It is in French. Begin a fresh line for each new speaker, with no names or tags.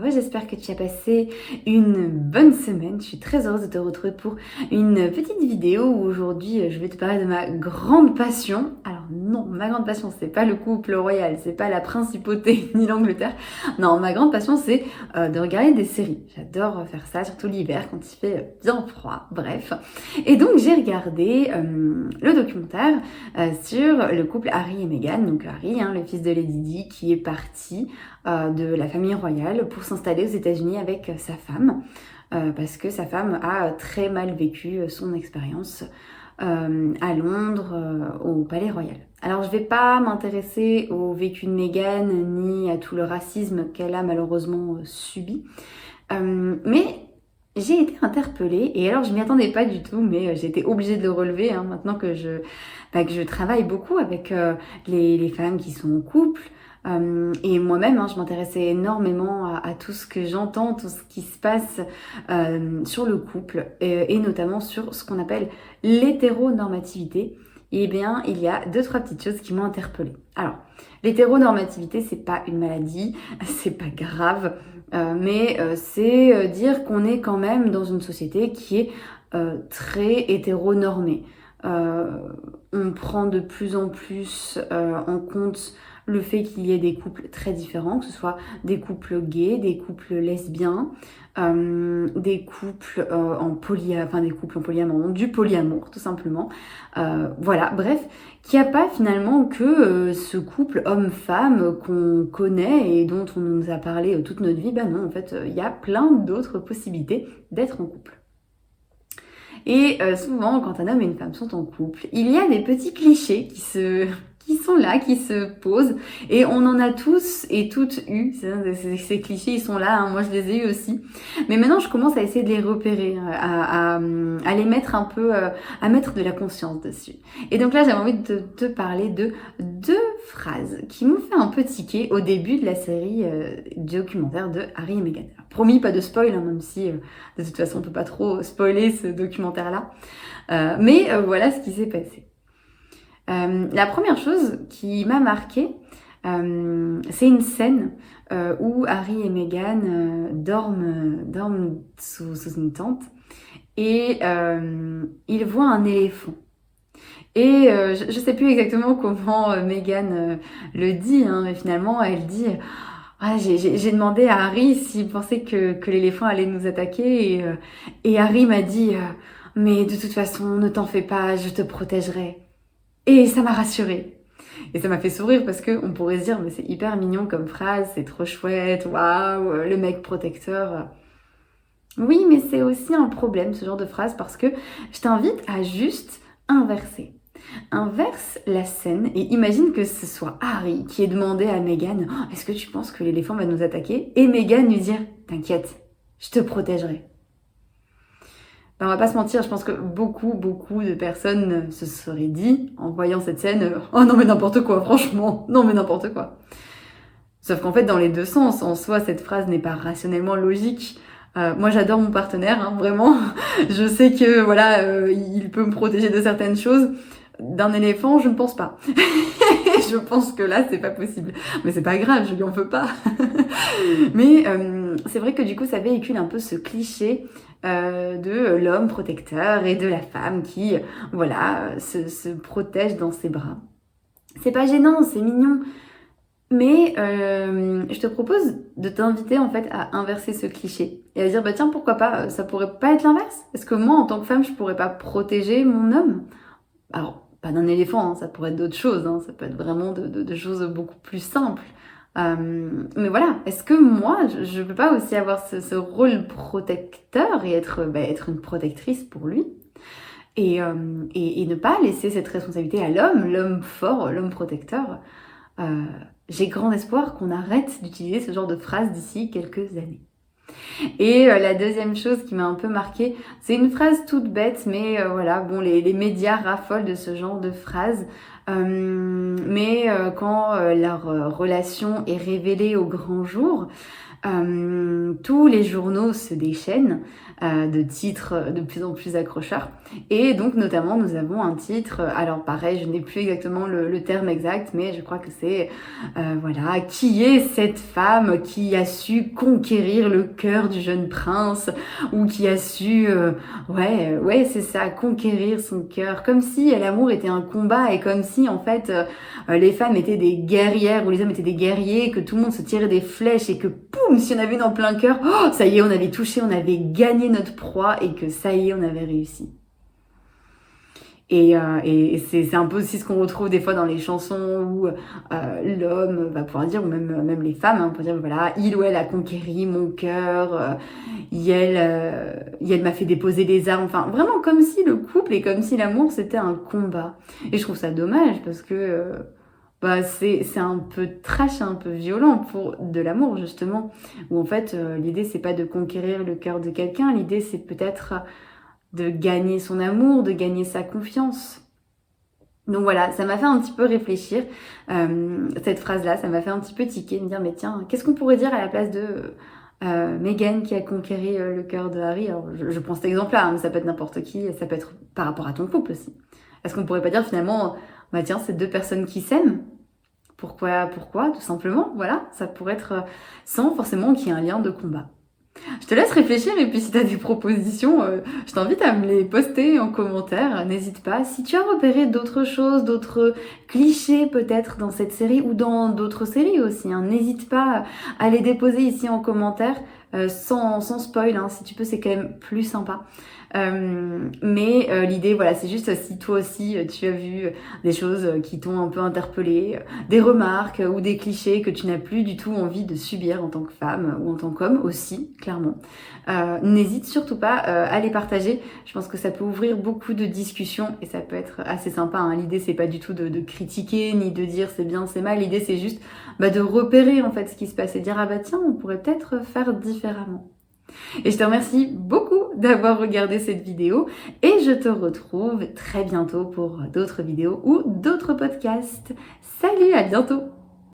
j'espère que tu as passé une bonne semaine. Je suis très heureuse de te retrouver pour une petite vidéo où aujourd'hui je vais te parler de ma grande passion. Alors non, ma grande passion c'est pas le couple royal, c'est pas la principauté ni l'Angleterre. Non, ma grande passion c'est de regarder des séries. J'adore faire ça, surtout l'hiver quand il fait bien froid, bref. Et donc j'ai regardé le documentaire sur le couple Harry et Meghan. Donc Harry, le fils de Lady Di, qui est parti de la famille royale pour s'installer aux États-Unis avec sa femme, parce que sa femme a très mal vécu son expérience à Londres, au Palais Royal. Alors je vais pas m'intéresser au vécu de Meghan ni à tout le racisme qu'elle a malheureusement subi, mais j'ai été interpellée, et alors je m'y attendais pas du tout, mais j'ai été obligée de le relever maintenant que je travaille beaucoup avec les femmes qui sont en couple. Et moi-même, je m'intéressais énormément à tout ce que j'entends, tout ce qui se passe sur le couple, et notamment sur ce qu'on appelle l'hétéronormativité. Et bien, il y a 2-3 petites choses qui m'ont interpellée. Alors, l'hétéronormativité, c'est pas une maladie, c'est pas grave, mais c'est dire qu'on est quand même dans une société qui est très hétéronormée. On prend de plus en plus en compte le fait qu'il y ait des couples très différents, que ce soit des couples gays, des couples lesbiens, des couples des couples en polyamour, du polyamour tout simplement. Voilà, bref, qu'il n'y a pas finalement que ce couple homme-femme qu'on connaît et dont on nous a parlé toute notre vie. Ben non, en fait, il y a plein d'autres possibilités d'être en couple. Et souvent, quand un homme et une femme sont en couple, il y a des petits clichés qui sont là, qui se posent, et on en a tous et toutes eu. Ces clichés, ils sont là, moi je les ai eu aussi. Mais maintenant, je commence à essayer de les repérer, à les mettre un peu, à mettre de la conscience dessus. Et donc là, j'avais envie de te parler de 2 phrases qui m'ont fait un peu tiquer au début de la série documentaire de Harry et Meghan. Alors, promis, pas de spoil, même si de toute façon, on peut pas trop spoiler ce documentaire-là. Mais voilà ce qui s'est passé. La première chose qui m'a marquée, c'est une scène où Harry et Meghan dorment sous une tente, et ils voient un éléphant. Et je sais plus exactement comment Meghan le dit, mais finalement elle dit j'ai demandé à Harry s'il pensait que l'éléphant allait nous attaquer, et Harry m'a dit mais de toute façon ne t'en fais pas, je te protégerai. Et ça m'a rassurée. Et ça m'a fait sourire parce que on pourrait se dire, mais c'est hyper mignon comme phrase, c'est trop chouette, waouh, le mec protecteur. Oui, mais c'est aussi un problème, ce genre de phrase, parce que je t'invite à juste inverser. Inverse la scène et imagine que ce soit Harry qui ait demandé à Meghan, est-ce que tu penses que l'éléphant va nous attaquer? Et Meghan lui dire, t'inquiète, je te protégerai. On va pas se mentir, je pense que beaucoup de personnes se seraient dit, en voyant cette scène, oh non mais n'importe quoi, franchement, non mais n'importe quoi. Sauf qu'en fait, dans les 2 sens, en soi, cette phrase n'est pas rationnellement logique. Moi, j'adore mon partenaire, vraiment. Je sais que, voilà, il peut me protéger de certaines choses. D'un éléphant, je ne pense pas. Je pense que là, c'est pas possible. Mais c'est pas grave, je lui en veux pas. Mais c'est vrai que du coup, ça véhicule un peu ce cliché de l'homme protecteur et de la femme qui, voilà, se protège dans ses bras. C'est pas gênant, c'est mignon. Mais je te propose de t'inviter en fait à inverser ce cliché et à dire bah tiens, pourquoi pas, ça pourrait pas être l'inverse? Est-ce que moi en tant que femme je pourrais pas protéger mon homme? Alors pas d'un éléphant, ça pourrait être d'autres choses, ça peut être vraiment de choses beaucoup plus simples. Mais voilà, est-ce que moi je peux pas aussi avoir ce rôle protecteur et être une protectrice pour lui? Et ne pas laisser cette responsabilité à l'homme fort, l'homme protecteur. J'ai grand espoir qu'on arrête d'utiliser ce genre de phrase d'ici quelques années. Et la deuxième chose qui m'a un peu marquée, c'est une phrase toute bête, mais voilà, bon, les médias raffolent de ce genre de phrase. Quand leur relation est révélée au grand jour, tous les journaux se déchaînent de titres de plus en plus accrocheurs. Et donc notamment nous avons un titre, alors pareil, je n'ai plus exactement le terme exact, mais je crois que c'est voilà, qui est cette femme qui a su conquérir le cœur du jeune prince, ou qui a su ouais c'est ça, conquérir son cœur, comme si l'amour était un combat, et comme si en fait les femmes étaient des guerrières, ou les hommes étaient des guerriers, que tout le monde se tirait des flèches, et que poum, si on avait une en plein cœur, oh, ça y est, on avait touché, on avait gagné notre proie, et que ça y est, on avait réussi. Et c'est un peu aussi ce qu'on retrouve des fois dans les chansons où l'homme va pouvoir dire, ou même les femmes, pour dire voilà, il ou elle a conquéri mon cœur, elle m'a fait déposer les armes, enfin vraiment comme si le couple et comme si l'amour c'était un combat. Et je trouve ça dommage parce que c'est un peu trash, un peu violent pour de l'amour justement, où en fait l'idée c'est pas de conquérir le cœur de quelqu'un, l'idée c'est peut-être de gagner son amour, de gagner sa confiance. Donc voilà, ça m'a fait un petit peu réfléchir, cette phrase-là, ça m'a fait un petit peu tiquer, me dire mais tiens, qu'est-ce qu'on pourrait dire à la place de Meghan qui a conquéri le cœur de Harry. Alors je prends cet exemple-là, hein, mais ça peut être n'importe qui, ça peut être par rapport à ton couple aussi. Est-ce qu'on pourrait pas dire finalement, bah tiens, c'est deux personnes qui s'aiment, pourquoi, tout simplement, voilà, ça pourrait être sans forcément qu'il y ait un lien de combat. Je te laisse réfléchir, et puis si tu as des propositions, je t'invite à me les poster en commentaire, n'hésite pas. Si tu as repéré d'autres choses, d'autres clichés peut-être dans cette série ou dans d'autres séries aussi, hein, n'hésite pas à les déposer ici en commentaire, sans spoil, hein, si tu peux, c'est quand même plus sympa. L'idée, voilà, c'est juste si toi aussi tu as vu des choses qui t'ont un peu interpellé, des remarques ou des clichés que tu n'as plus du tout envie de subir en tant que femme ou en tant qu'homme aussi, clairement. N'hésite surtout pas à les partager. Je pense que ça peut ouvrir beaucoup de discussions et ça peut être assez sympa, hein. L'idée c'est pas du tout de critiquer ni de dire c'est bien, c'est mal. L'idée c'est juste de repérer en fait ce qui se passe et dire ah bah tiens, on pourrait peut-être faire différemment. Et je te remercie beaucoup d'avoir regardé cette vidéo et je te retrouve très bientôt pour d'autres vidéos ou d'autres podcasts. Salut, à bientôt!